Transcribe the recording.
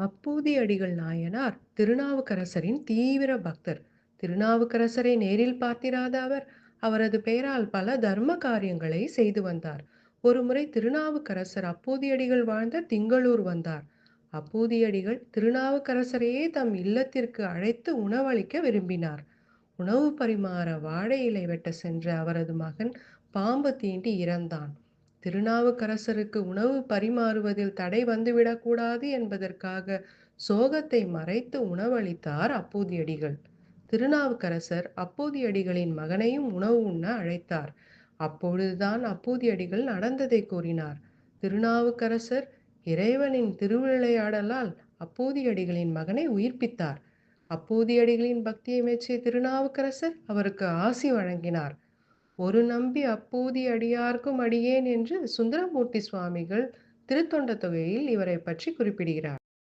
அப்பூதி அடிகள் நாயனார் திருநாவுக்கரசரின் தீவிர பக்தர். திருநாவுக்கரசரை நேரில் பார்த்திராத அவர், அவரது பெயரால் பல தர்ம காரியங்களை செய்து வந்தார். ஒருமுறை திருநாவுக்கரசர் அப்பூதியடிகள் வாழ்ந்த திங்களூர் வந்தார். அப்பூதியடிகள் திருநாவுக்கரசரையே தம் இல்லத்திற்கு அழைத்து உணவளிக்க விரும்பினார். உணவு பரிமாற வாழை இலை வெட்ட சென்ற அவரது மகன் பாம்பு தீண்டி இறந்தான். திருநாவுக்கரசருக்கு உணவு பரிமாறுவதில் தடை வந்துவிடக்கூடாது என்பதற்காக சோகத்தை மறைத்து உணவளித்தார் அப்பூதியடிகள். திருநாவுக்கரசர் அப்பூதியடிகளின் மகனையும் உணவு உண்ண அழைத்தார். அப்பொழுதுதான் அப்பூதியடிகள் நடந்ததை கூறினார். திருநாவுக்கரசர் இறைவனின் திருவிளையாடலால் அப்பூதியடிகளின் மகனை உயிர்ப்பித்தார். அப்பூதியடிகளின் பக்தியை மெச்சிய திருநாவுக்கரசர் அவருக்கு ஆசி வழங்கினார். ஒரு நம்பி அப்பூதி அடியார்க்கும் அடியேன் என்று சுந்தரமூர்த்தி சுவாமிகள் திருத்தொண்ட தொகையில் இவரை பற்றி குறிப்பிடுகிறார்.